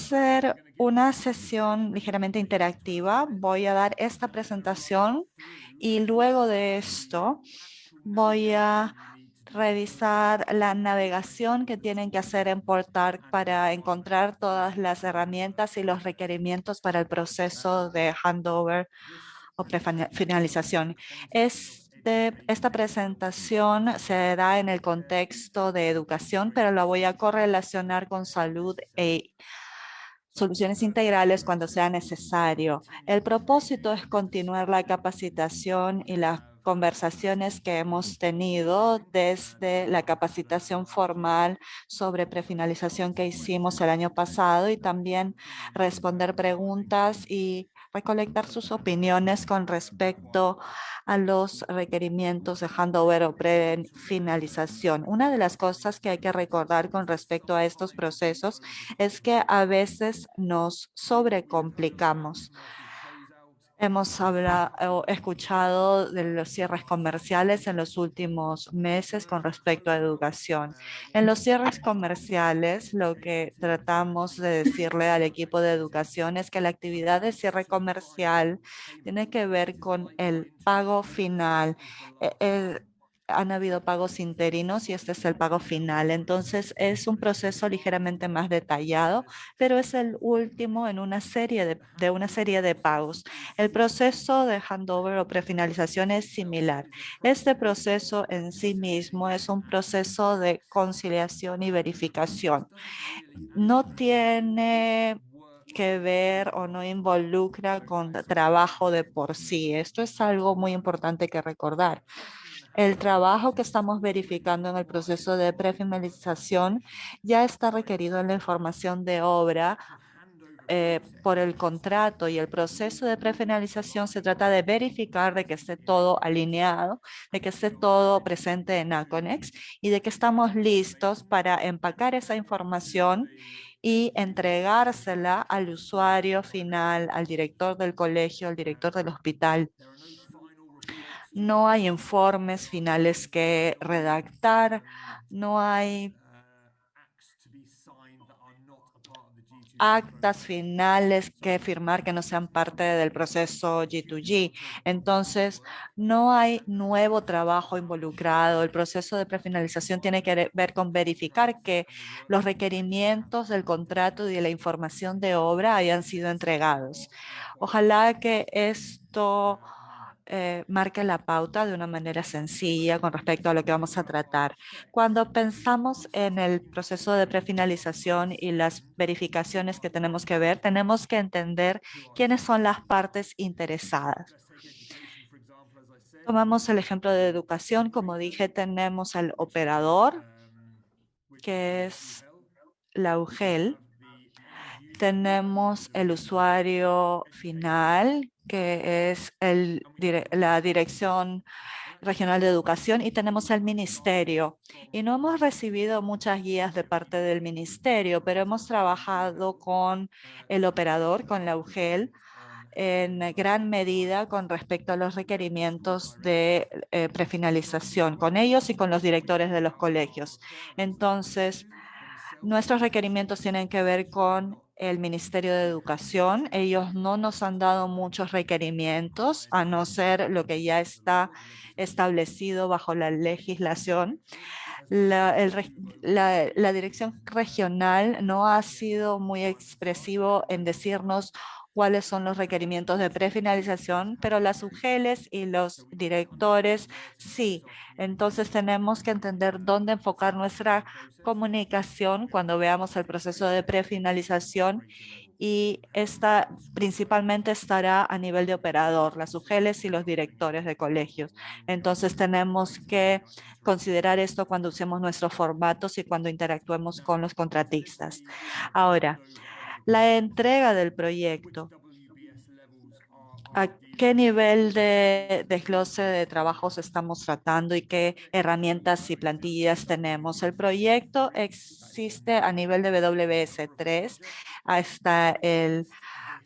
ser una sesión ligeramente interactiva. Voy a dar esta presentación y luego de esto voy a revisar la navegación que tienen que hacer en Portal para encontrar todas las herramientas y los requerimientos para el proceso de handover o prefinalización. Esta presentación se da en el contexto de educación, pero la voy a correlacionar con salud e soluciones integrales cuando sea necesario. El propósito es continuar la capacitación y las conversaciones que hemos tenido desde la capacitación formal sobre prefinalización que hicimos el año pasado y también responder preguntas y recolectar sus opiniones con respecto a los requerimientos de handover o prefinalización. Una de las cosas que hay que recordar con respecto a estos procesos es que a veces nos sobrecomplicamos. Hemos escuchado de los cierres comerciales en los últimos meses con respecto a educación. En los cierres comerciales, lo que tratamos de decirle al equipo de educación es que la actividad de cierre comercial tiene que ver con el pago final. Eh, eh, Han habido pagos interinos y este es el pago final. Entonces, es un proceso ligeramente más detallado, pero es el último en una serie de una serie de pagos. El proceso de handover o prefinalización es similar. Este proceso en sí mismo es un proceso de conciliación y verificación. No tiene que ver o no involucra con trabajo de por sí. Esto es algo muy importante que recordar. El trabajo que estamos verificando en el proceso de prefinalización ya está requerido en la información de obra por el contrato y el proceso de prefinalización. Se trata de verificar de que esté todo alineado, de que esté todo presente en Aconex y de que estamos listos para empacar esa información y entregársela al usuario final, al director del colegio, al director del hospital. No hay informes finales que redactar, no hay actas finales que firmar que no sean parte del proceso G2G. Entonces, no hay nuevo trabajo involucrado. El proceso de prefinalización tiene que ver con verificar que los requerimientos del contrato y de la información de obra hayan sido entregados. Ojalá que esto marque la pauta de una manera sencilla con respecto a lo que vamos a tratar. Cuando pensamos en el proceso de prefinalización y las verificaciones que tenemos que ver, tenemos que entender quiénes son las partes interesadas. Tomamos el ejemplo de educación. Como dije, tenemos al operador, que es la UGEL. Tenemos el usuario final, que es la Dirección Regional de Educación, y tenemos el ministerio. Y no hemos recibido muchas guías de parte del ministerio, pero hemos trabajado con el operador, con la UGEL, en gran medida con respecto a los requerimientos de prefinalización, con ellos y con los directores de los colegios. Entonces, nuestros requerimientos tienen que ver con el Ministerio de Educación. Ellos no nos han dado muchos requerimientos, a no ser lo que ya está establecido bajo la legislación. La dirección regional no ha sido muy expresivo en decirnos cuáles son los requerimientos de prefinalización, pero las UGELes y los directores sí. Entonces tenemos que entender dónde enfocar nuestra comunicación cuando veamos el proceso de prefinalización, y esta principalmente estará a nivel de operador, las UGELes y los directores de colegios. Entonces tenemos que considerar esto cuando usemos nuestros formatos y cuando interactuemos con los contratistas. Ahora, la entrega del proyecto. ¿A qué nivel de desglose de trabajos estamos tratando y qué herramientas y plantillas tenemos? El proyecto existe a nivel de WS3, hasta el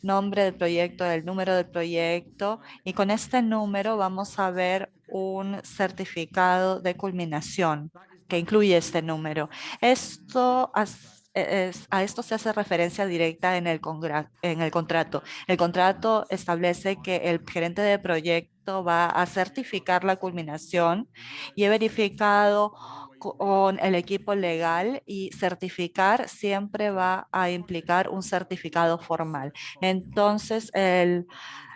nombre del proyecto, el número del proyecto, y con este número vamos a ver un certificado de culminación que incluye este número. Esto a esto se hace referencia directa en en el contrato. El contrato establece que el gerente de proyecto va a certificar la culminación y he verificado con el equipo legal y certificar siempre va a implicar un certificado formal. Entonces, el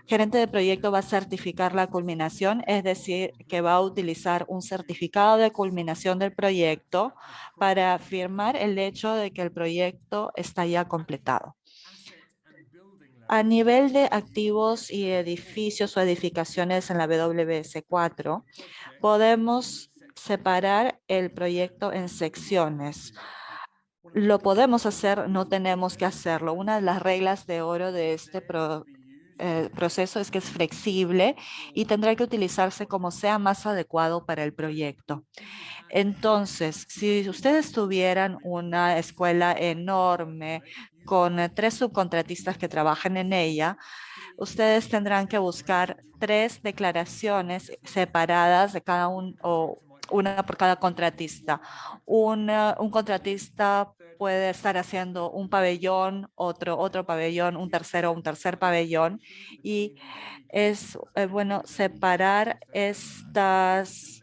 gerente de proyecto va a certificar la culminación, es decir, que va a utilizar un certificado de culminación del proyecto para afirmar el hecho de que el proyecto está ya completado. A nivel de activos y edificios o edificaciones en la WS4, podemos separar el proyecto en secciones. Lo podemos hacer, no tenemos que hacerlo. Una de las reglas de oro de este proceso es que es flexible y tendrá que utilizarse como sea más adecuado para el proyecto. Entonces, si ustedes tuvieran una escuela enorme con 3 subcontratistas que trabajan en ella, ustedes tendrán que buscar 3 declaraciones separadas de cada uno o una por cada contratista. Un contratista puede estar haciendo un pabellón, otro pabellón, un tercer pabellón y es bueno separar estos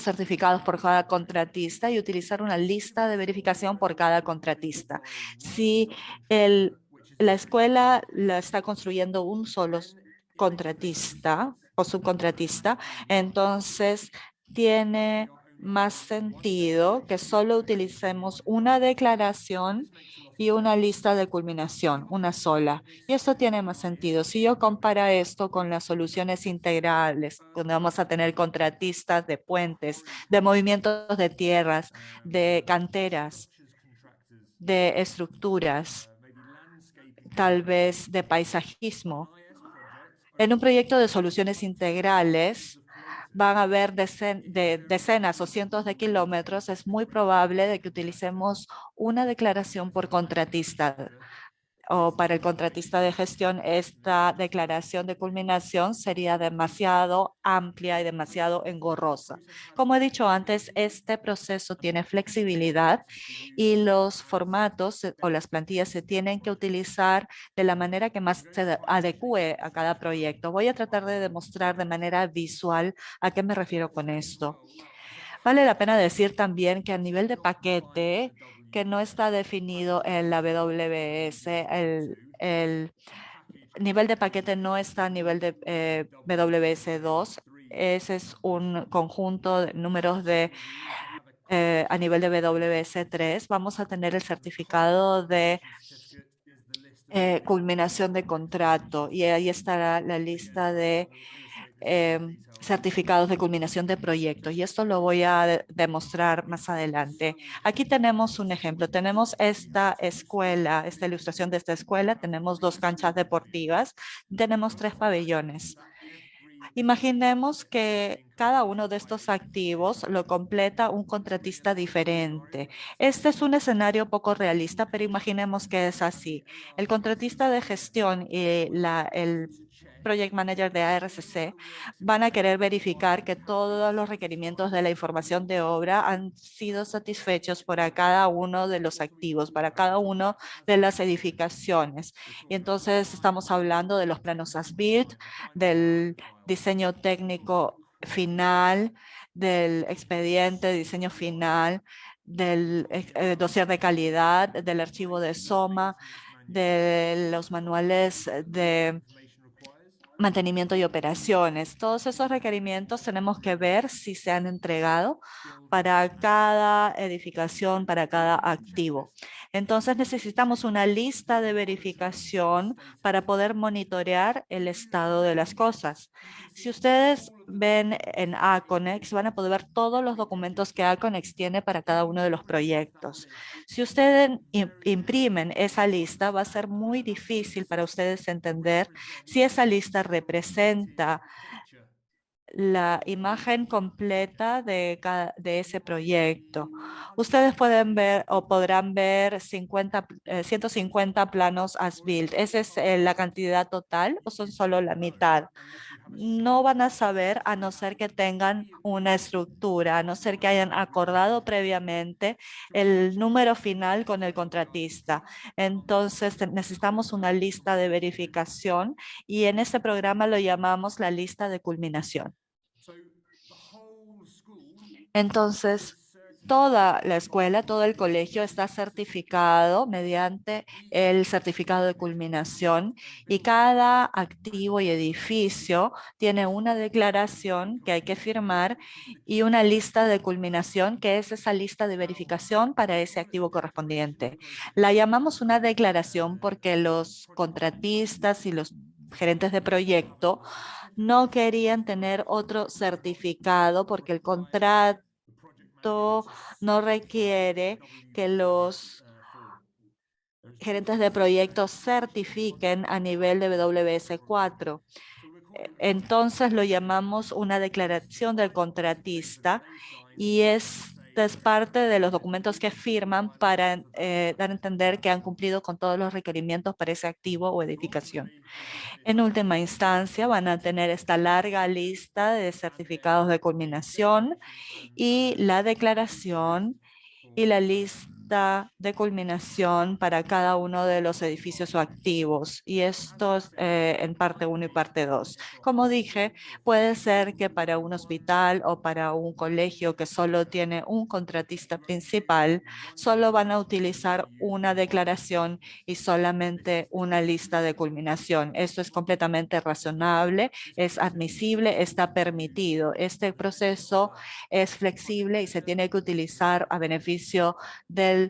certificados por cada contratista y utilizar una lista de verificación por cada contratista. Si el, la escuela la está construyendo un solo contratista o subcontratista, entonces tiene más sentido que solo utilicemos una declaración y una lista de culminación, una sola. Y esto tiene más sentido. Si yo comparo esto con las soluciones integrales, donde vamos a tener contratistas de puentes, de movimientos de tierras, de canteras, de estructuras, tal vez de paisajismo. En un proyecto de soluciones integrales, van a haber decenas o cientos de kilómetros, es muy probable de que utilicemos una declaración por contratista o para el contratista de gestión, esta declaración de culminación sería demasiado amplia y demasiado engorrosa. Como he dicho antes, este proceso tiene flexibilidad y los formatos o las plantillas se tienen que utilizar de la manera que más se adecue a cada proyecto. Voy a tratar de demostrar de manera visual a qué me refiero con esto. Vale la pena decir también que a nivel de paquete, que no está definido en la WS, el nivel de paquete no está a nivel de WS2. Ese es un conjunto de números a nivel de WS3. Vamos a tener el certificado de culminación de contrato y ahí estará la lista de certificados de culminación de proyectos. Y esto lo voy a demostrar más adelante. Aquí tenemos un ejemplo. Tenemos esta escuela, esta ilustración de esta escuela. Tenemos 2 canchas deportivas. Tenemos 3 pabellones. Imaginemos que cada uno de estos activos lo completa un contratista diferente. Este es un escenario poco realista, pero imaginemos que es así. El contratista de gestión y el Project Manager de ARCC van a querer verificar que todos los requerimientos de la información de obra han sido satisfechos para cada uno de los activos, para cada uno de las edificaciones. Y entonces estamos hablando de los planos as-built, del diseño técnico final, del expediente de diseño final, del dossier de calidad, del archivo de SOMA, de los manuales de mantenimiento y operaciones. Todos esos requerimientos tenemos que ver si se han entregado para cada edificación, para cada activo. Entonces necesitamos una lista de verificación para poder monitorear el estado de las cosas. Si ustedes ven en Aconex, van a poder ver todos los documentos que Aconex tiene para cada uno de los proyectos. Si ustedes imprimen esa lista, va a ser muy difícil para ustedes entender si esa lista representa la imagen completa de ese proyecto. Ustedes pueden ver o podrán ver 150 planos as-built. ¿Esa es la cantidad total o son solo la mitad? no van a saber a no ser que tengan una estructura, a no ser que hayan acordado previamente el número final con el contratista. Entonces necesitamos una lista de verificación y en este programa lo llamamos la lista de culminación. Entonces, toda la escuela, todo el colegio está certificado mediante el certificado de culminación y cada activo y edificio tiene una declaración que hay que firmar y una lista de culminación que es esa lista de verificación para ese activo correspondiente. La llamamos una declaración porque los contratistas y los gerentes de proyecto no querían tener otro certificado porque el contrato no requiere que los gerentes de proyectos certifiquen a nivel de WS4. Entonces lo llamamos una declaración del contratista y esta es parte de los documentos que firman para dar a entender que han cumplido con todos los requerimientos para ese activo o edificación. En última instancia, van a tener esta larga lista de certificados de culminación y la declaración y la lista de culminación para cada uno de los edificios o activos. Y esto es en parte uno y parte 2. Como dije, puede ser que para un hospital o para un colegio que solo tiene un contratista principal, solo van a utilizar una declaración y solamente una lista de culminación. Esto es completamente razonable, es admisible, está permitido. Este proceso es flexible y se tiene que utilizar a beneficio del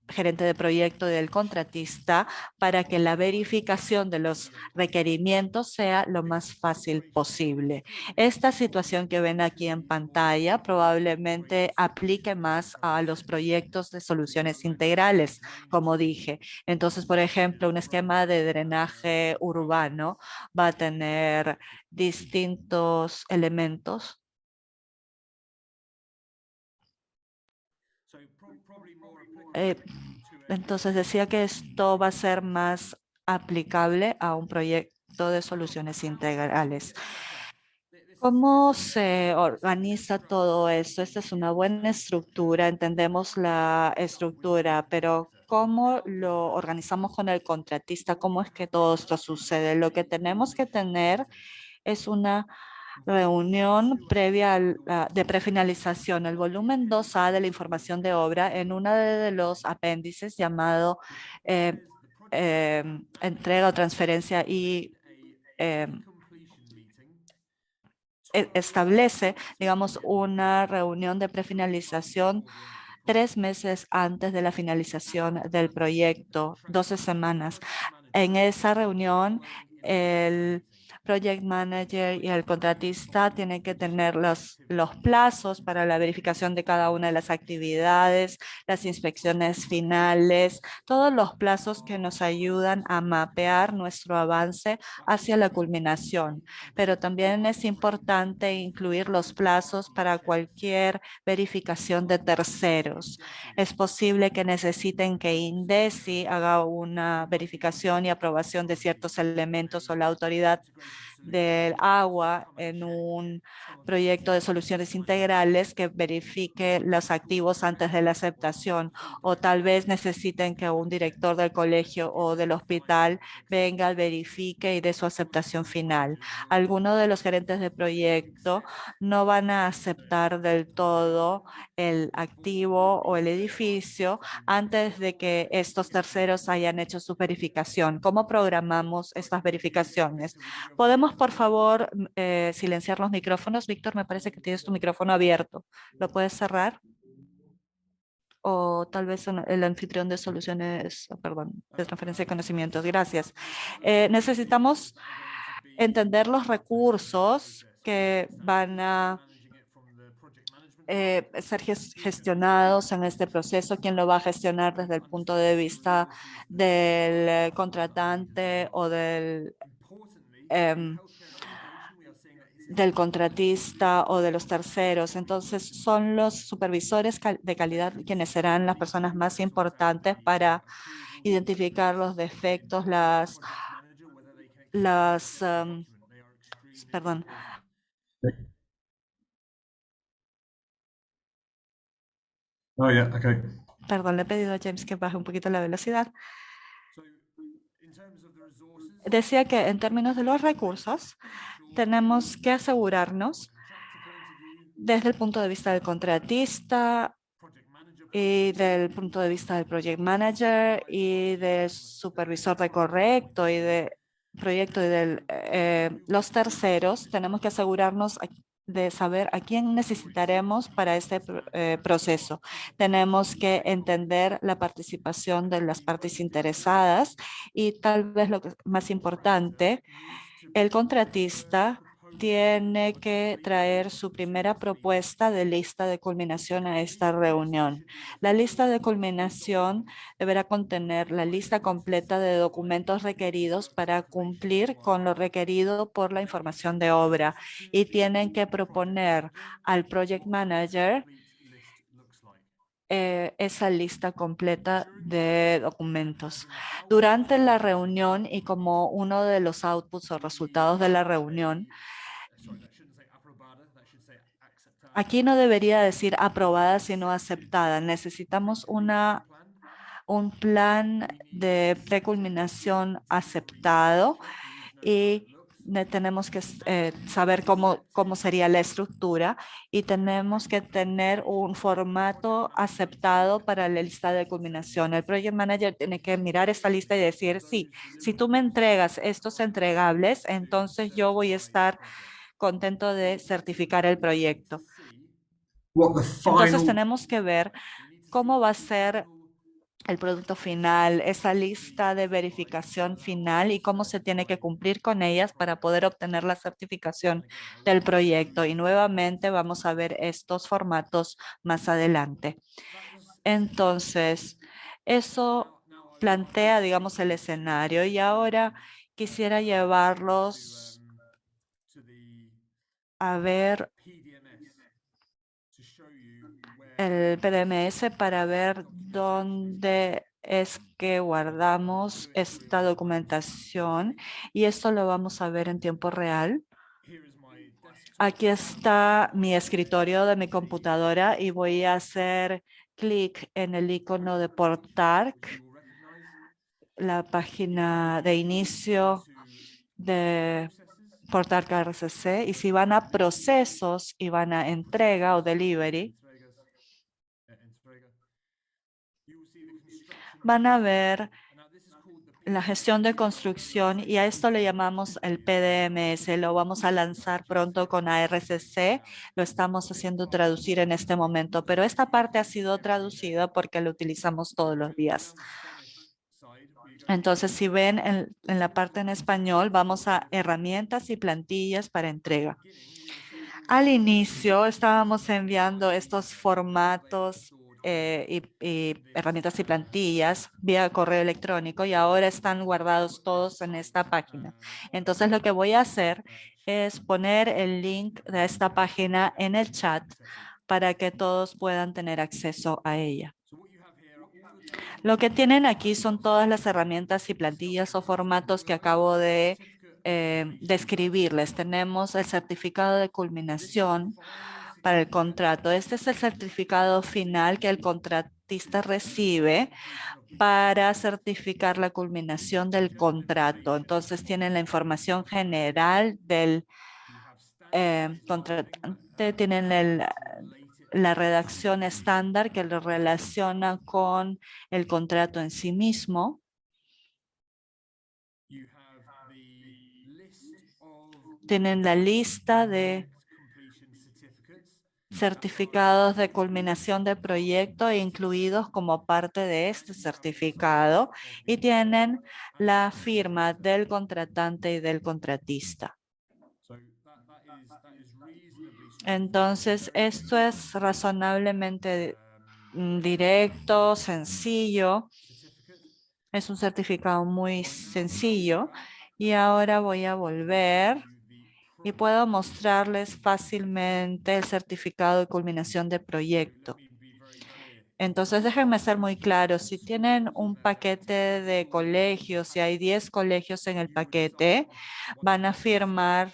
gerente de proyecto y del contratista para que la verificación de los requerimientos sea lo más fácil posible. Esta situación que ven aquí en pantalla probablemente aplique más a los proyectos de soluciones integrales, como dije. Entonces, por ejemplo, un esquema de drenaje urbano va a tener distintos elementos. Eh, entonces decía que esto va a ser más aplicable a un proyecto de soluciones integrales. ¿Cómo se organiza todo esto? Esta es una buena estructura, entendemos la estructura, pero ¿cómo lo organizamos con el contratista? ¿Cómo es que todo esto sucede? Lo que tenemos que tener es una reunión previa de prefinalización, el volumen 2A de la información de obra en uno de los apéndices llamado eh, entrega o transferencia y establece, digamos, una reunión de prefinalización 3 meses antes de la finalización del proyecto, 12 semanas. En esa reunión, el project manager y el contratista tienen que tener los plazos para la verificación de cada una de las actividades, las inspecciones finales, todos los plazos que nos ayudan a mapear nuestro avance hacia la culminación. Pero también es importante incluir los plazos para cualquier verificación de terceros. Es posible que necesiten que INDECI haga una verificación y aprobación de ciertos elementos o la autoridad del agua en un proyecto de soluciones integrales que verifique los activos antes de la aceptación, o tal vez necesiten que un director del colegio o del hospital venga, verifique y dé su aceptación final. Algunos de los gerentes de proyecto no van a aceptar del todo el activo o el edificio antes de que estos terceros hayan hecho su verificación. ¿Cómo programamos estas verificaciones? ¿Podemos, por favor, silenciar los micrófonos? Víctor, me parece que tienes tu micrófono abierto. ¿Lo puedes cerrar? O tal vez el anfitrión de soluciones, perdón, de transferencia de conocimientos. Gracias. Necesitamos entender los recursos que van a ser gestionados en este proceso, quién lo va a gestionar desde el punto de vista del contratante o em, del contratista o de los terceros. Entonces, son los supervisores de calidad quienes serán las personas más importantes para identificar los defectos, las Perdón, Oh yeah, okay. perdón, le he pedido a James que baje un poquito la velocidad. Decía que en términos de los recursos, tenemos que asegurarnos desde el punto de vista del contratista y del punto de vista del project manager y del supervisor de correcto y de proyecto y de los terceros, tenemos que asegurarnos de saber a quién necesitaremos para este proceso. Tenemos que entender la participación de las partes interesadas y tal vez lo que es más importante, el contratista tiene que traer su primera propuesta de lista de culminación a esta reunión. La lista de culminación deberá contener la lista completa de documentos requeridos para cumplir con lo requerido por la información de obra y tienen que proponer al project manager esa lista completa de documentos. Durante la reunión y como uno de los outputs o resultados de la reunión, aquí no debería decir aprobada, sino aceptada. Necesitamos un plan de preculminación aceptado y tenemos que saber cómo sería la estructura y tenemos que tener un formato aceptado para la lista de culminación. El project manager tiene que mirar esta lista y decir, sí, si tú me entregas estos entregables, entonces yo voy a estar contento de certificar el proyecto. What the Entonces final tenemos que ver cómo va a ser el producto final, esa lista de verificación final y cómo se tiene que cumplir con ellas para poder obtener la certificación del proyecto. Y nuevamente vamos a ver estos formatos más adelante. Entonces, eso plantea, digamos, el escenario y ahora quisiera llevarlos a ver el PDMS para ver dónde es que guardamos esta documentación y esto lo vamos a ver en tiempo real. Aquí está mi escritorio de mi computadora y voy a hacer clic en el icono de Portarc, la página de inicio de Portarc RCC, y si van a procesos y van a entrega o delivery, van a ver la gestión de construcción y a esto le llamamos el PDMS. Lo vamos a lanzar pronto con ARCC. Lo estamos haciendo traducir en este momento, pero esta parte ha sido traducida porque lo utilizamos todos los días. Entonces, si ven en la parte en español, vamos a herramientas y plantillas para entrega. Al inicio estábamos enviando estos formatos y herramientas y plantillas vía correo electrónico y ahora están guardados todos en esta página. Entonces lo que voy a hacer es poner el link de esta página en el chat para que todos puedan tener acceso a ella. Lo que tienen aquí son todas las herramientas y plantillas o formatos que acabo de describirles. Tenemos el certificado de culminación para el contrato. Este es el certificado final que el contratista recibe para certificar la culminación del contrato. Entonces tienen la información general del contratante, tienen la redacción estándar que lo relaciona con el contrato en sí mismo. Tienen la lista de certificados de culminación de proyecto incluidos como parte de este certificado y tienen la firma del contratante y del contratista. Entonces, esto es razonablemente directo, sencillo. Es un certificado muy sencillo. Y ahora voy a volver y puedo mostrarles fácilmente el certificado de culminación de proyecto. Entonces, déjenme ser muy claros. Si tienen un paquete de colegios, si hay 10 colegios en el paquete, van a firmar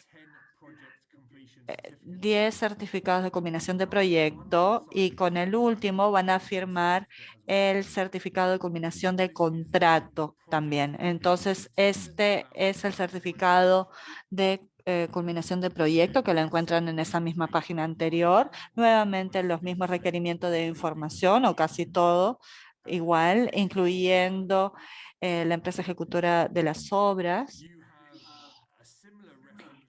10 certificados de culminación de proyecto y con el último van a firmar el certificado de culminación de contrato también. Entonces, este es el certificado de culminación de proyecto que lo encuentran en esa misma página anterior. Nuevamente los mismos requerimientos de información o casi todo igual, incluyendo la empresa ejecutora de las obras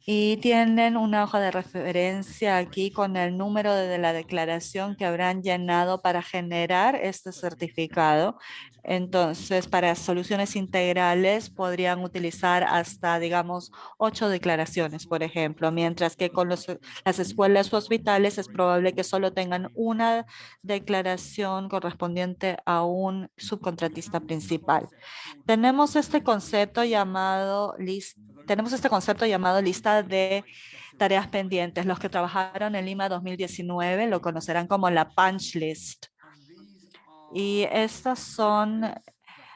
y tienen una hoja de referencia aquí con el número de la declaración que habrán llenado para generar este certificado. Entonces, para soluciones integrales podrían utilizar hasta, digamos, 8 declaraciones, por ejemplo, mientras que con las escuelas o hospitales es probable que solo tengan una declaración correspondiente a un subcontratista principal. Tenemos este concepto llamado lista de tareas pendientes. Los que trabajaron en Lima 2019 lo conocerán como la punch list. Y estas son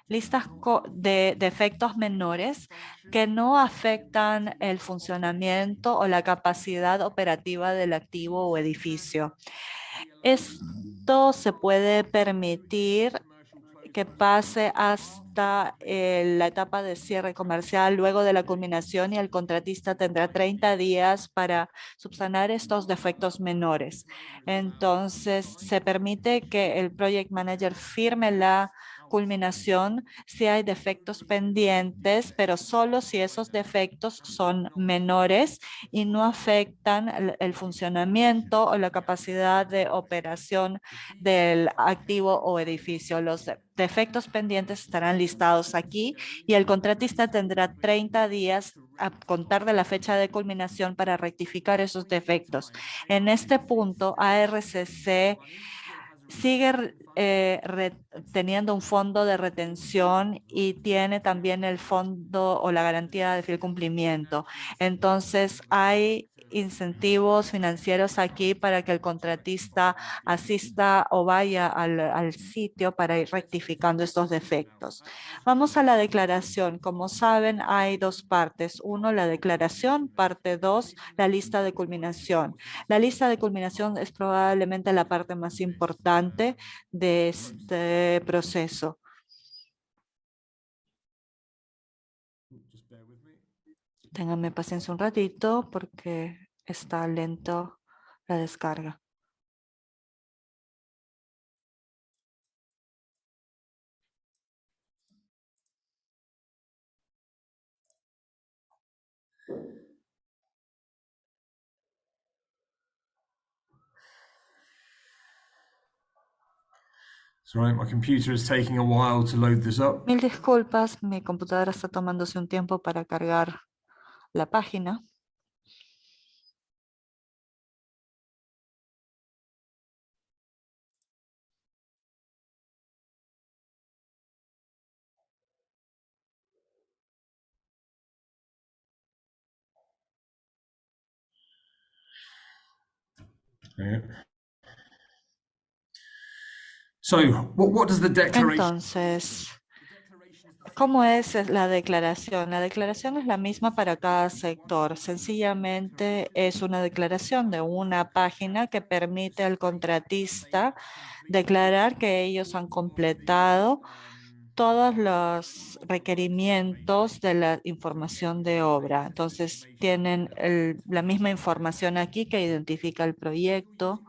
listas de defectos menores que no afectan el funcionamiento o la capacidad operativa del activo o edificio. Esto se puede permitir que pase hasta la etapa de cierre comercial luego de la culminación y el contratista tendrá 30 días para subsanar estos defectos menores. Entonces, se permite que el project manager firme la culminación si hay defectos pendientes, pero solo si esos defectos son menores y no afectan el funcionamiento o la capacidad de operación del activo o edificio. Los defectos pendientes estarán listados aquí y el contratista tendrá 30 días a contar de la fecha de culminación para rectificar esos defectos. En este punto, ARCC sigue teniendo un fondo de retención y tiene también el fondo o la garantía de fiel cumplimiento. Entonces, hay incentivos financieros aquí para que el contratista asista o vaya al sitio para ir rectificando estos defectos. Vamos a la declaración. Como saben, hay dos partes. Uno, la declaración. Parte dos, la lista de culminación. La lista de culminación es probablemente la parte más importante de este proceso. Ténganme paciencia un ratito porque está lento la descarga. Sorry, my computer is taking a while to load this up. Mil disculpas, mi computadora está tomándose un tiempo para cargar la página. Yeah. So, what does the declaration? Entonces, ¿cómo es la declaración? La declaración es la misma para cada sector. Sencillamente es una declaración de una página que permite al contratista declarar que ellos han completado todos los requerimientos de la información de obra. Entonces, tienen la misma información aquí que identifica el proyecto.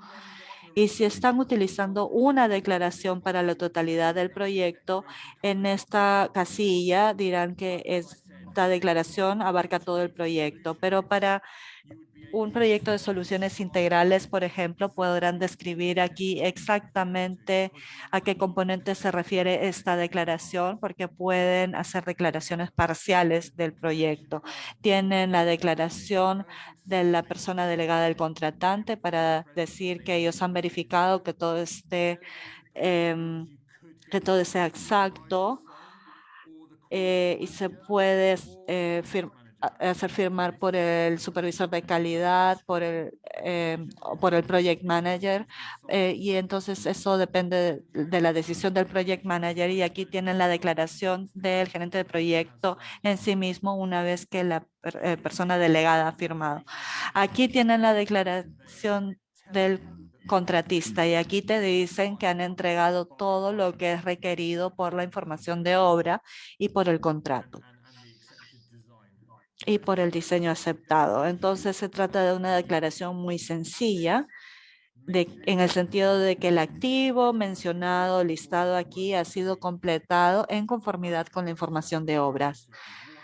Y si están utilizando una declaración para la totalidad del proyecto, en esta casilla dirán que esta declaración abarca todo el proyecto, pero para un proyecto de soluciones integrales, por ejemplo, podrán describir aquí exactamente a qué componente se refiere esta declaración, porque pueden hacer declaraciones parciales del proyecto. Tienen la declaración de la persona delegada del contratante para decir que ellos han verificado que todo esté, que todo sea exacto y se puede hacer firmar por el supervisor de calidad, por o por el project manager, y entonces eso depende de la decisión del project manager, y aquí tienen la declaración del gerente de proyecto en sí mismo una vez que la persona delegada ha firmado. Aquí tienen la declaración del contratista y aquí te dicen que han entregado todo lo que es requerido por la información de obra y por el contrato y por el diseño aceptado. Entonces se trata de una declaración muy sencilla en el sentido de que el activo mencionado, listado aquí, ha sido completado en conformidad con la información de obras.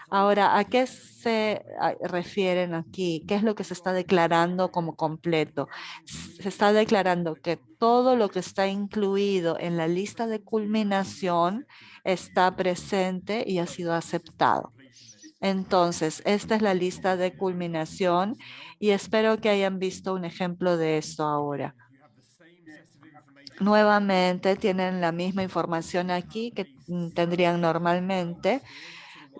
Ahora, ¿a qué se refieren aquí? ¿Qué es lo que se está declarando como completo? Se está declarando que todo lo que está incluido en la lista de culminación está presente y ha sido aceptado. Entonces, esta es la lista de culminación y espero que hayan visto un ejemplo de esto ahora. Nuevamente tienen la misma información aquí que tendrían normalmente.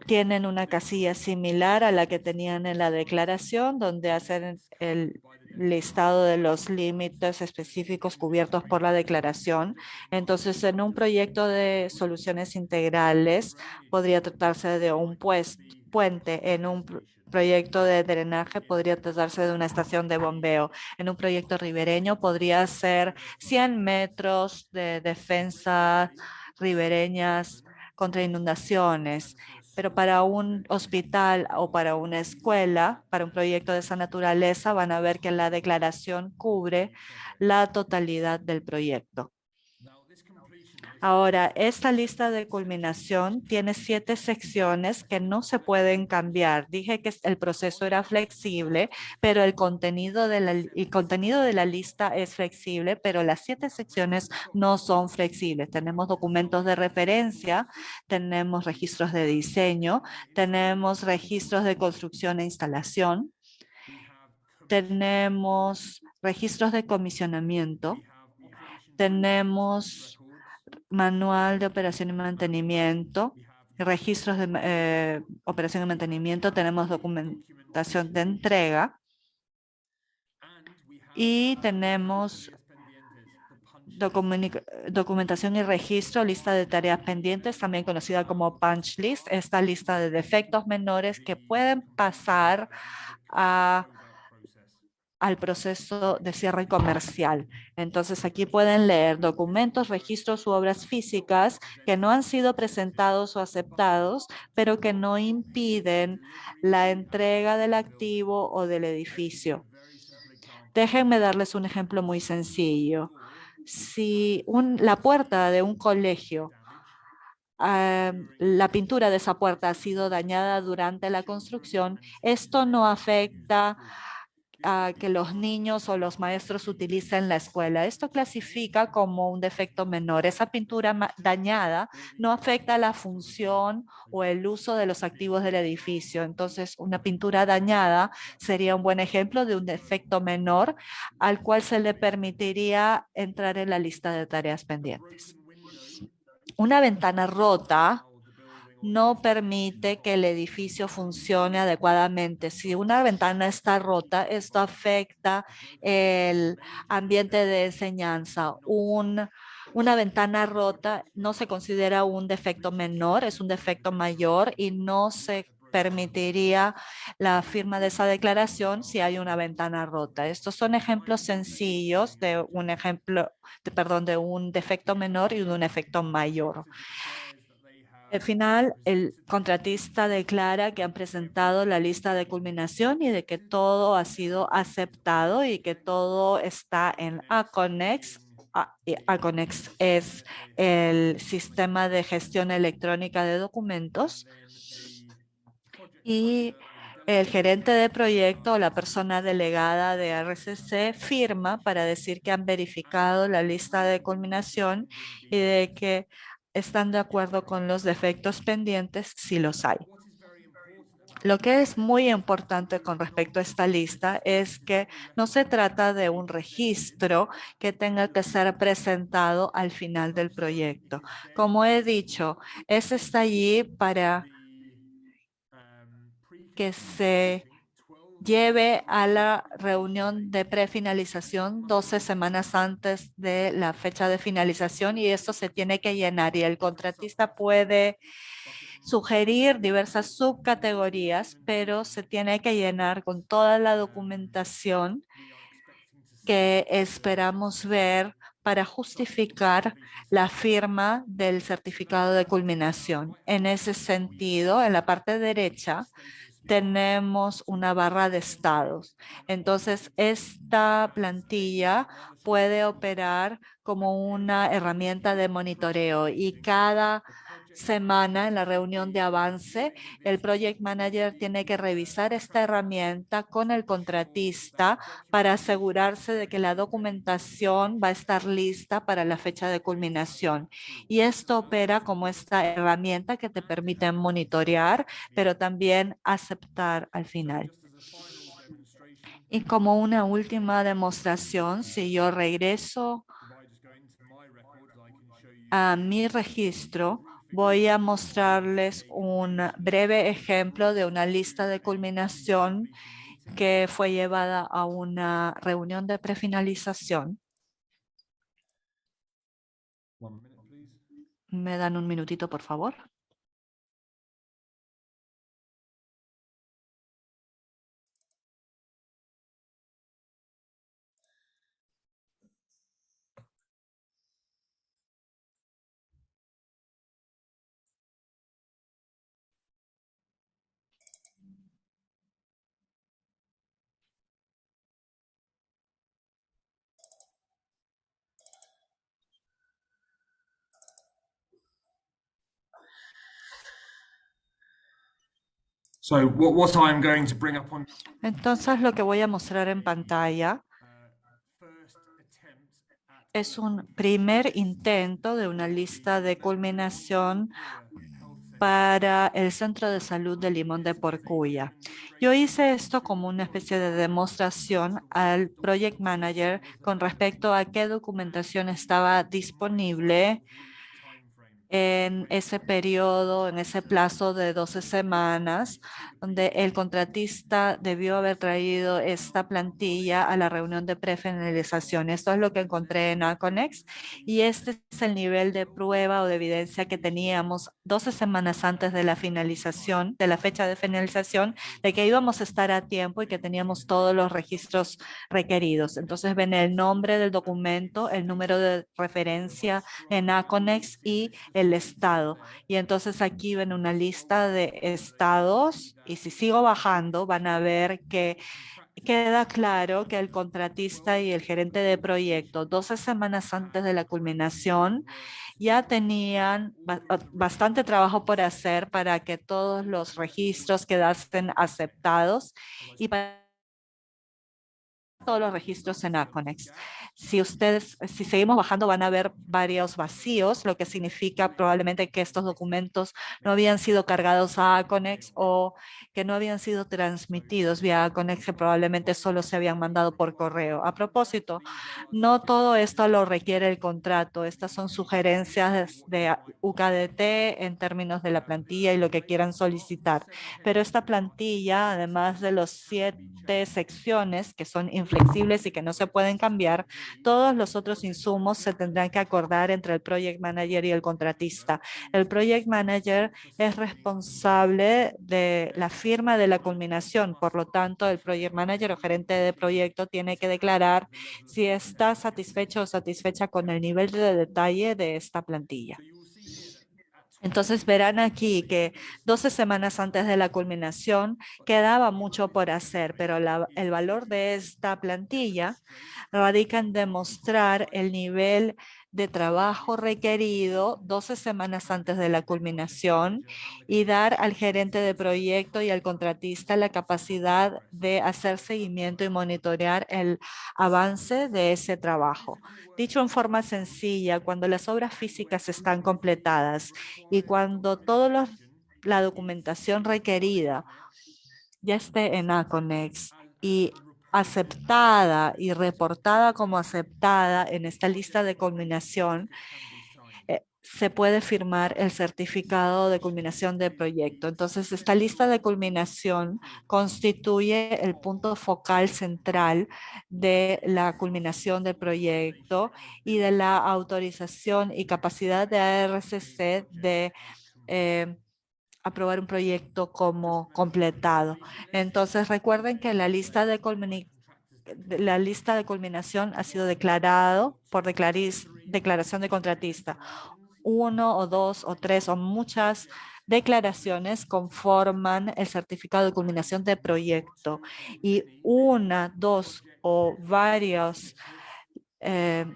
Tienen una casilla similar a la que tenían en la declaración, donde hacen el listado de los límites específicos cubiertos por la declaración. Entonces, en un proyecto de soluciones integrales, podría tratarse de un puente. En un proyecto de drenaje podría tratarse de una estación de bombeo. En un proyecto ribereño podría ser 100 metros de defensa ribereñas contra inundaciones. Pero para un hospital o para una escuela, para un proyecto de esa naturaleza, van a ver que la declaración cubre la totalidad del proyecto. Ahora, esta lista de culminación tiene 7 secciones que no se pueden cambiar. Dije que el proceso era flexible, pero el contenido de la lista es flexible, pero las 7 secciones no son flexibles. Tenemos documentos de referencia, tenemos registros de diseño, tenemos registros de construcción e instalación, tenemos registros de comisionamiento, tenemos manual de operación y mantenimiento, registros de operación y mantenimiento, tenemos documentación de entrega y tenemos documentación y registro, lista de tareas pendientes, también conocida como punch list, esta lista de defectos menores que pueden pasar al proceso de cierre comercial. Entonces aquí pueden leer documentos, registros u obras físicas que no han sido presentados o aceptados, pero que no impiden la entrega del activo o del edificio. Déjenme darles un ejemplo muy sencillo. Si la puerta de un colegio, la pintura de esa puerta ha sido dañada durante la construcción, esto no afecta a que los niños o los maestros utilicen la escuela. Esto clasifica como un defecto menor. Esa pintura dañada no afecta la función o el uso de los activos del edificio. Entonces, una pintura dañada sería un buen ejemplo de un defecto menor al cual se le permitiría entrar en la lista de tareas pendientes. Una ventana rota no permite que el edificio funcione adecuadamente. Si una ventana está rota, esto afecta el ambiente de enseñanza. Una ventana rota no se considera un defecto menor, es un defecto mayor y no se permitiría la firma de esa declaración si hay una ventana rota. Estos son ejemplos sencillos de de un defecto menor y de un efecto mayor. Al final, el contratista declara que han presentado la lista de culminación y de que todo ha sido aceptado y que todo está en Aconex. Aconex es el sistema de gestión electrónica de documentos y el gerente de proyecto o la persona delegada de RCC firma para decir que han verificado la lista de culminación y de que están de acuerdo con los defectos pendientes si los hay. Lo que es muy importante con respecto a esta lista es que no se trata de un registro que tenga que ser presentado al final del proyecto. Como he dicho, ese está allí para que se lleve a la reunión de prefinalización 12 semanas antes de la fecha de finalización y esto se tiene que llenar y el contratista puede sugerir diversas subcategorías, pero se tiene que llenar con toda la documentación que esperamos ver para justificar la firma del certificado de culminación. En ese sentido, en la parte derecha, tenemos una barra de estados. Entonces, esta plantilla puede operar como una herramienta de monitoreo y cada semana en la reunión de avance, el project manager tiene que revisar esta herramienta con el contratista para asegurarse de que la documentación va a estar lista para la fecha de culminación. Y esto opera como esta herramienta que te permite monitorear pero también aceptar al final. Y como una última demostración, si yo regreso a mi registro, voy a mostrarles un breve ejemplo de una lista de culminación que fue llevada a una reunión de prefinalización. ¿Me dan un minutito, por favor? So what I'm going to bring up on Entonces, lo que voy a mostrar en pantalla es un primer intento de una lista de culminación para el Centro de Salud de Limón de Porcuya. Yo hice esto como una especie de demostración al Project Manager con respecto a qué documentación estaba disponible en ese periodo, en ese plazo de 12 semanas, donde el contratista debió haber traído esta plantilla a la reunión de prefinalización. Esto es lo que encontré en Aconex y este es el nivel de prueba o de evidencia que teníamos 12 semanas antes de la finalización, de la fecha de finalización, de que íbamos a estar a tiempo y que teníamos todos los registros requeridos. Entonces ven el nombre del documento, el número de referencia en Aconex y el estado. Y entonces aquí ven una lista de estados y si sigo bajando van a ver que queda claro que el contratista y el gerente de proyecto 12 semanas antes de la culminación ya tenían bastante trabajo por hacer para que todos los registros quedasen aceptados y para todos los registros en Aconex. Si seguimos bajando, van a ver varios vacíos, lo que significa probablemente que estos documentos no habían sido cargados a Aconex o que no habían sido transmitidos vía Aconex, que probablemente solo se habían mandado por correo. A propósito, no todo esto lo requiere el contrato. Estas son sugerencias de UKDT en términos de la plantilla y lo que quieran solicitar. Pero esta plantilla, además de los 7 secciones que son inflexibles y que no se pueden cambiar, todos los otros insumos se tendrán que acordar entre el project manager y el contratista. El project manager es responsable de la firma de la culminación, por lo tanto, el project manager o gerente de proyecto tiene que declarar si está satisfecho o satisfecha con el nivel de detalle de esta plantilla. Entonces verán aquí que 12 semanas antes de la culminación quedaba mucho por hacer, pero el valor de esta plantilla radica en demostrar el nivel de trabajo requerido 12 semanas antes de la culminación y dar al gerente de proyecto y al contratista la capacidad de hacer seguimiento y monitorear el avance de ese trabajo. Dicho en forma sencilla, cuando las obras físicas están completadas y cuando toda la documentación requerida ya esté en Aconex y aceptada y reportada como aceptada en esta lista de culminación, se puede firmar el certificado de culminación de proyecto. Entonces, esta lista de culminación constituye el punto focal central de la culminación del proyecto y de la autorización y capacidad de ARCC de eh, aprobar un proyecto como completado. Entonces, recuerden que la lista de culminación ha sido declarado por declaración de contratista. Uno o dos o tres o muchas declaraciones conforman el certificado de culminación de proyecto y una, dos o varios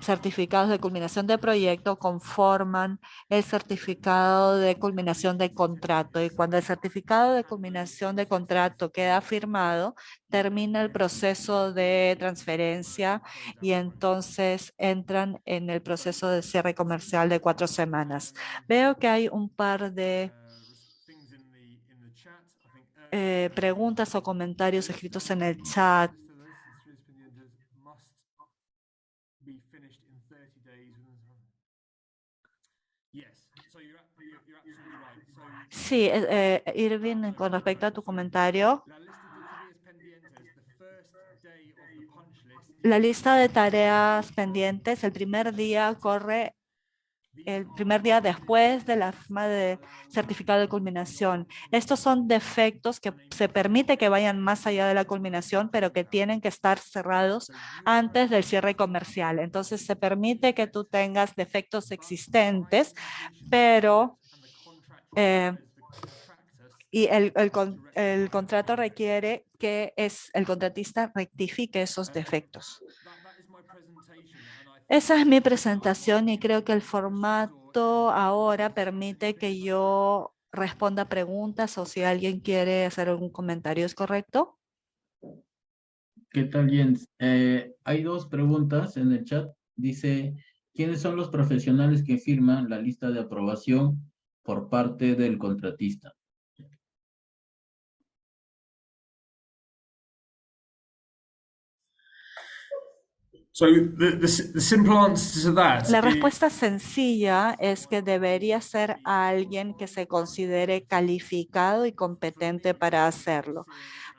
certificados de culminación de proyecto conforman el certificado de culminación de contrato. Y cuando el certificado de culminación de contrato queda firmado, termina el proceso de transferencia y entonces entran en el proceso de cierre comercial de 4 semanas. Veo que hay un par de preguntas o comentarios escritos en el chat. Sí, Irving, con respecto a tu comentario, la lista de tareas pendientes, el primer día corre el primer día después de la firma de certificado de culminación. Estos son defectos que se permite que vayan más allá de la culminación, pero que tienen que estar cerrados antes del cierre comercial. Entonces se permite que tú tengas defectos existentes, pero eh, el contrato requiere que el contratista rectifique esos defectos. Esa es mi presentación y creo que el formato ahora permite que yo responda preguntas o si alguien quiere hacer algún comentario, ¿es correcto? ¿Qué tal, Jens? Hay dos preguntas en el chat. Dice, ¿quiénes son los profesionales que firman la lista de aprobación por parte del contratista? So the simple answer to that La is respuesta sencilla es que debería ser alguien que se considere calificado y competente para hacerlo.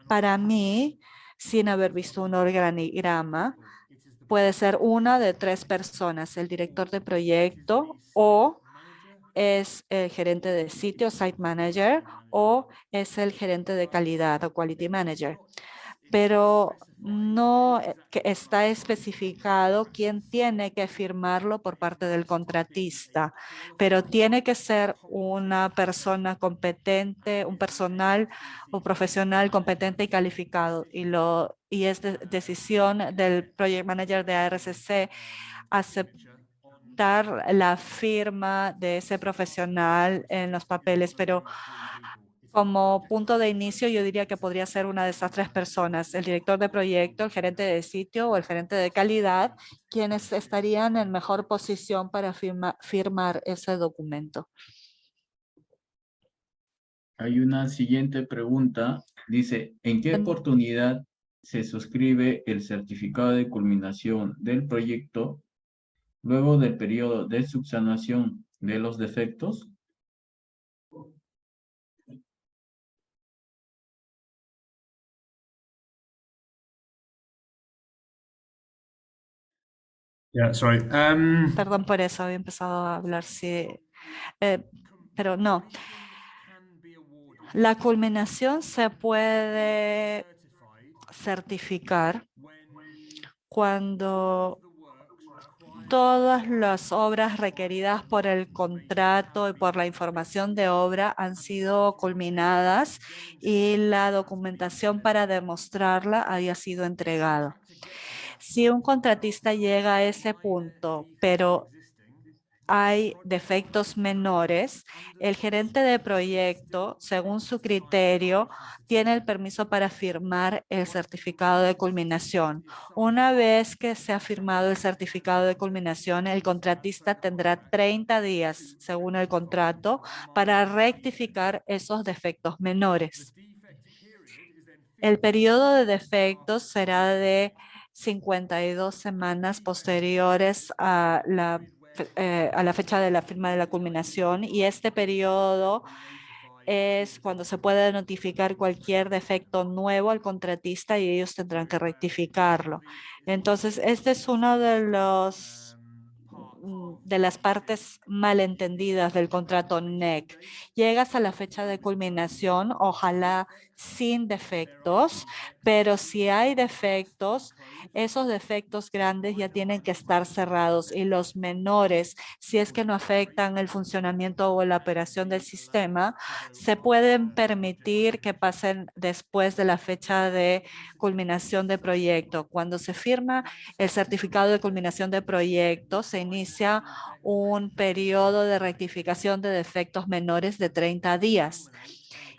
Para mí, sin haber visto un organigrama, puede ser una de tres personas, el director de proyecto o es el gerente de sitio, site manager, o es el gerente de calidad o quality manager. Pero no que está especificado quién tiene que firmarlo por parte del contratista, pero tiene que ser una persona competente, un personal o profesional competente y calificado. Y es decisión del project manager de ARCC aceptar la firma de ese profesional en los papeles, pero como punto de inicio yo diría que podría ser una de esas tres personas, el director de proyecto, el gerente de sitio o el gerente de calidad, quienes estarían en mejor posición para firmar ese documento. Hay una siguiente pregunta. Dice, ¿en qué oportunidad se suscribe el certificado de culminación del proyecto luego del periodo de subsanación de los defectos? yeah, sorry. Perdón por eso, había empezado a hablar, sí, pero no. La culminación se puede certificar cuando todas las obras requeridas por el contrato y por la información de obra han sido culminadas y la documentación para demostrarla haya sido entregada. Si un contratista llega a ese punto, pero hay defectos menores, el gerente de proyecto, según su criterio, tiene el permiso para firmar el certificado de culminación. Una vez que se ha firmado el certificado de culminación, el contratista tendrá 30 días, según el contrato, para rectificar esos defectos menores. El periodo de defectos será de 52 semanas posteriores a la a la fecha de la firma de la culminación, y este periodo es cuando se puede notificar cualquier defecto nuevo al contratista y ellos tendrán que rectificarlo. Entonces, este es uno de las partes malentendidas del contrato NEC. Llegas a la fecha de culminación, ojalá sin defectos, pero si hay defectos, esos defectos grandes ya tienen que estar cerrados y los menores, si es que no afectan el funcionamiento o la operación del sistema, se pueden permitir que pasen después de la fecha de culminación de proyecto. Cuando se firma el certificado de culminación de proyecto, se inicia un periodo de rectificación de defectos menores de 30 días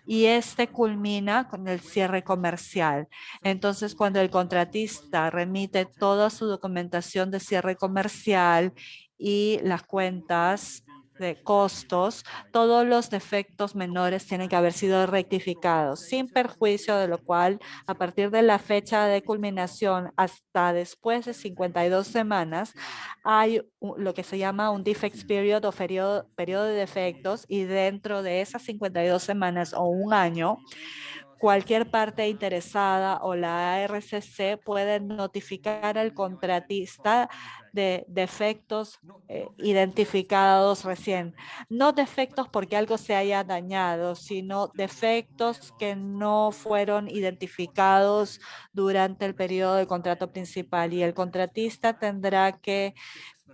y este culmina con el cierre comercial. Entonces, cuando el contratista remite toda su documentación de cierre comercial y las cuentas de costos, todos los defectos menores tienen que haber sido rectificados, sin perjuicio de lo cual, a partir de la fecha de culminación hasta después de 52 semanas, hay lo que se llama un defects period o periodo de defectos, y dentro de esas 52 semanas o un año, cualquier parte interesada o la ARCC puede notificar al contratista de defectos identificados recién. No defectos porque algo se haya dañado, sino defectos que no fueron identificados durante el periodo de contrato principal, y el contratista tendrá que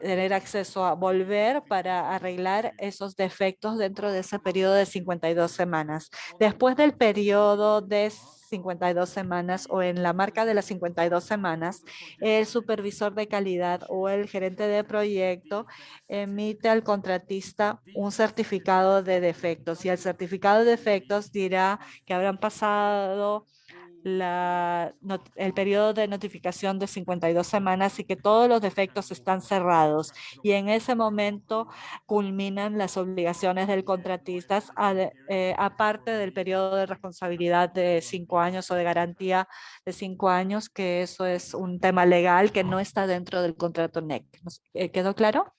tener acceso a volver para arreglar esos defectos dentro de ese periodo de 52 semanas. Después del periodo de 52 semanas o en la marca de las 52 semanas, el supervisor de calidad o el gerente de proyecto emite al contratista un certificado de defectos, y el certificado de defectos dirá que habrán pasado el periodo de notificación de 52 semanas y que todos los defectos están cerrados. Y en ese momento culminan las obligaciones del contratista, aparte del periodo de responsabilidad de 5 años o de garantía de 5 años, que eso es un tema legal que no está dentro del contrato NEC. ¿Quedó claro?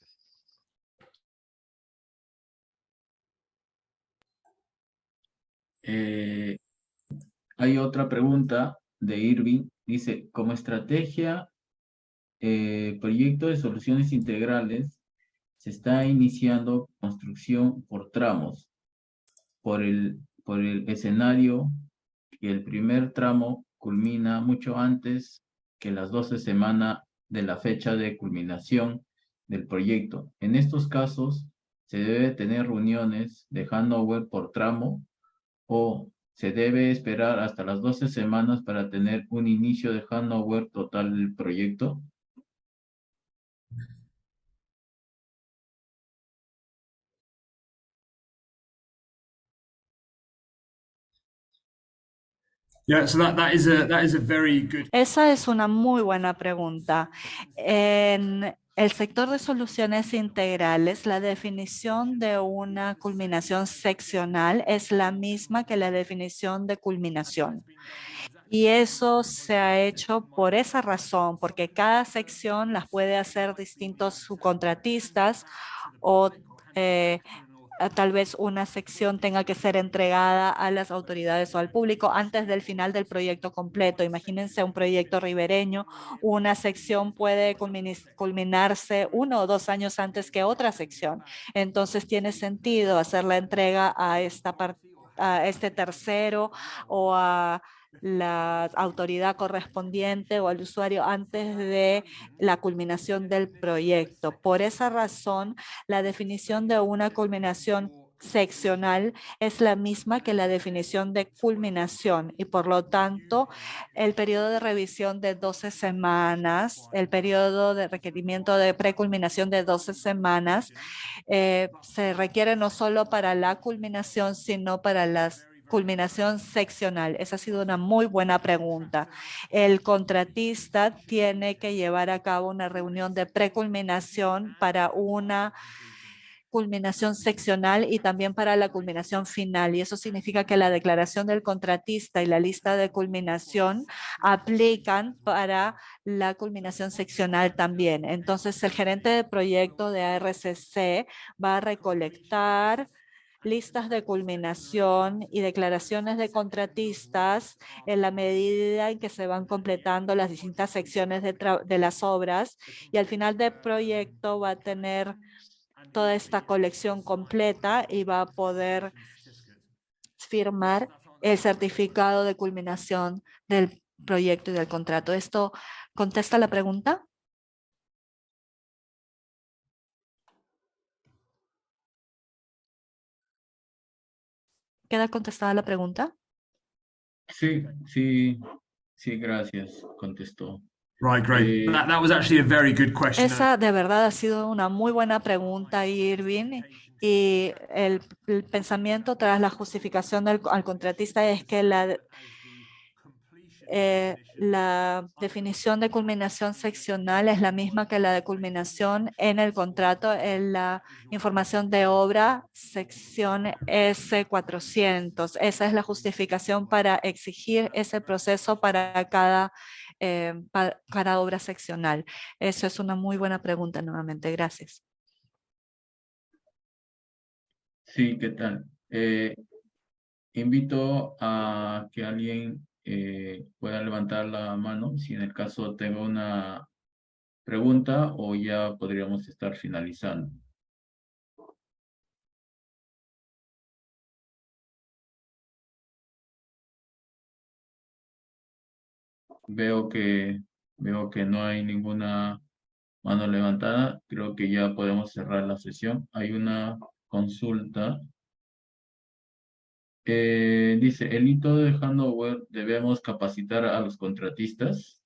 Hay otra pregunta de Irving. Dice, como estrategia, proyecto de soluciones integrales, se está iniciando construcción por tramos, por el escenario, y el primer tramo culmina mucho antes que las 12 semanas de la fecha de culminación del proyecto. En estos casos, se debe tener reuniones de handover por tramo, o se debe esperar hasta las 12 semanas para tener un inicio de handover total del proyecto. Yeah, so that is a very good. Esa es una muy buena pregunta. En el sector de soluciones integrales, la definición de una culminación seccional es la misma que la definición de culminación. Y eso se ha hecho por esa razón, porque cada sección las puede hacer distintos subcontratistas, o tal vez una sección tenga que ser entregada a las autoridades o al público antes del final del proyecto completo. Imagínense un proyecto ribereño, una sección puede culminarse 1 o 2 años antes que otra sección. Entonces tiene sentido hacer la entrega a a este tercero o a la autoridad correspondiente o al usuario antes de la culminación del proyecto. Por esa razón, la definición de una culminación seccional es la misma que la definición de culminación, y por lo tanto el periodo de revisión de 12 semanas, el periodo de requerimiento de preculminación de 12 semanas se requiere no solo para la culminación, sino para las culminación seccional. Esa ha sido una muy buena pregunta. El contratista tiene que llevar a cabo una reunión de preculminación para una culminación seccional y también para la culminación final. Y eso significa que la declaración del contratista y la lista de culminación aplican para la culminación seccional también. Entonces, el gerente de proyecto de ARCC va a recolectar listas de culminación y declaraciones de contratistas en la medida en que se van completando las distintas secciones de las obras, y al final del proyecto va a tener toda esta colección completa y va a poder firmar el certificado de culminación del proyecto y del contrato. ¿Esto contesta la pregunta? ¿Queda contestada la pregunta? Sí, sí, sí, gracias, contestó. Right, great. Eh, That was actually a very good question. Esa de verdad ha sido una muy buena pregunta, Irving. Y el pensamiento tras la justificación al contratista es que la definición de culminación seccional es la misma que la de culminación en el contrato, en la información de obra, sección S400. Esa es la justificación para exigir ese proceso para cada obra seccional. Eso es una muy buena pregunta nuevamente. Gracias. sí, ¿qué tal? Invito a que alguien pueda levantar la mano si en el caso tengo una pregunta o ya podríamos estar finalizando. Veo que, veo que no hay ninguna mano levantada. Creo que ya podemos cerrar la sesión. Hay una consulta. Dice, el hito de handover, ¿debemos capacitar a los contratistas?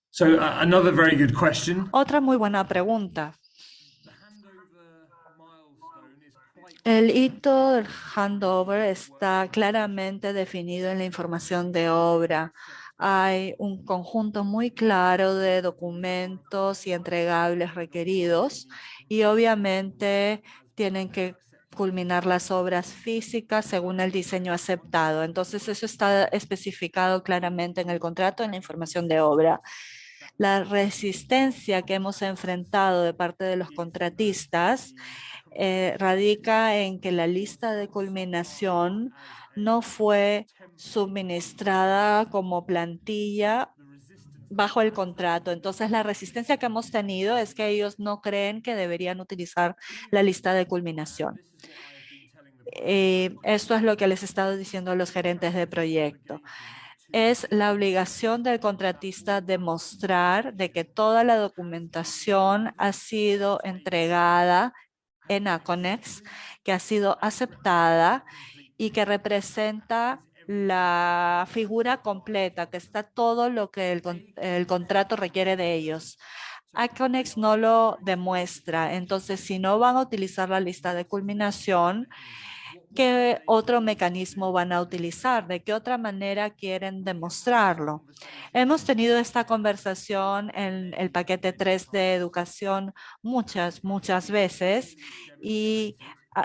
So another very good question. Otra muy buena pregunta. El hito del handover está claramente definido en la información de obra. Hay un conjunto muy claro de documentos y entregables requeridos, y obviamente tienen que culminar las obras físicas según el diseño aceptado. Entonces, eso está especificado claramente en el contrato, en la información de obra. La resistencia que hemos enfrentado de parte de los contratistas radica en que la lista de culminación no fue suministrada como plantilla bajo el contrato. Entonces, la resistencia que hemos tenido es que ellos no creen que deberían utilizar la lista de culminación. Esto es lo que les he estado diciendo a los gerentes de proyecto. Es la obligación del contratista demostrar de que toda la documentación ha sido entregada en Aconex, que ha sido aceptada y que representa la figura completa, que está todo lo que el contrato requiere de ellos. Aconex no lo demuestra. Entonces, si no van a utilizar la lista de culminación, ¿qué otro mecanismo van a utilizar? ¿De qué otra manera quieren demostrarlo? Hemos tenido esta conversación en el paquete 3 de educación muchas veces, y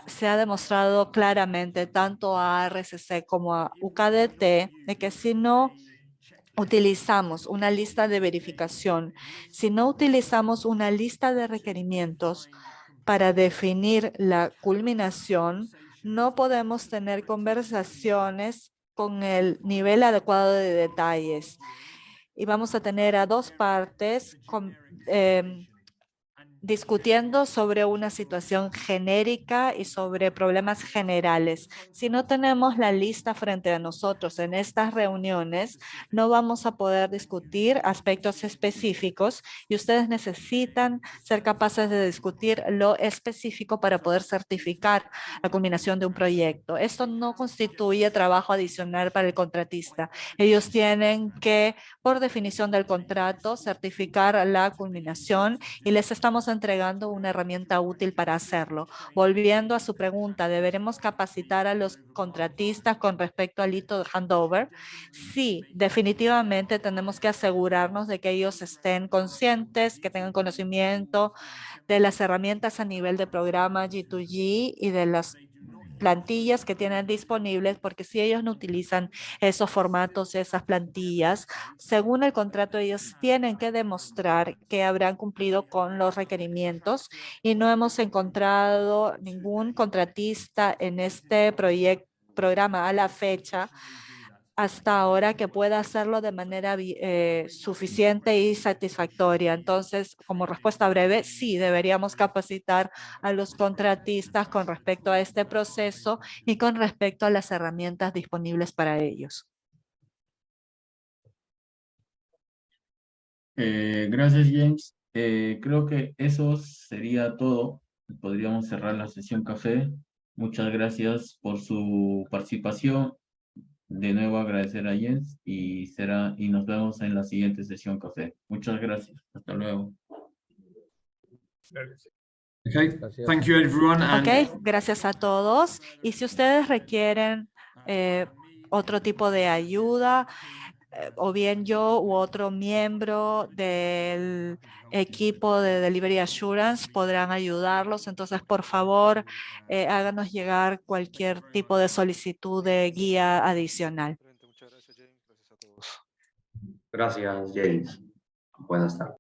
se ha demostrado claramente tanto a RCC como a UKDT de que si no utilizamos una lista de verificación, si no utilizamos una lista de requerimientos para definir la culminación, no podemos tener conversaciones con el nivel adecuado de detalles. Y vamos a tener a dos partes discutiendo sobre una situación genérica y sobre problemas generales. Si no tenemos la lista frente a nosotros en estas reuniones, no vamos a poder discutir aspectos específicos, y ustedes necesitan ser capaces de discutir lo específico para poder certificar la culminación de un proyecto. Esto no constituye trabajo adicional para el contratista. Ellos tienen que, por definición del contrato, certificar la culminación, y les estamos entregando una herramienta útil para hacerlo. Volviendo a su pregunta, ¿deberemos capacitar a los contratistas con respecto al hito de handover? Sí, definitivamente tenemos que asegurarnos de que ellos estén conscientes, que tengan conocimiento de las herramientas a nivel de programa G2G y de las plantillas que tienen disponibles, porque si ellos no utilizan esos formatos, esas plantillas, según el contrato, ellos tienen que demostrar que habrán cumplido con los requerimientos y no hemos encontrado ningún contratista en este programa a la fecha hasta ahora que pueda hacerlo de manera suficiente y satisfactoria. Entonces, como respuesta breve, sí, deberíamos capacitar a los contratistas con respecto a este proceso y con respecto a las herramientas disponibles para ellos. Gracias, James. Creo que eso sería todo. Podríamos cerrar la sesión café. Muchas gracias por su participación. De nuevo agradecer a Jens y nos vemos en la siguiente sesión café. Muchas gracias. Hasta luego. Okay, thank you everyone. Ok, gracias a todos. Y si ustedes requieren otro tipo de ayuda, o bien yo u otro miembro del equipo de Delivery Assurance podrán ayudarlos. Entonces, por favor, háganos llegar cualquier tipo de solicitud de guía adicional. Gracias, James. Buenas tardes.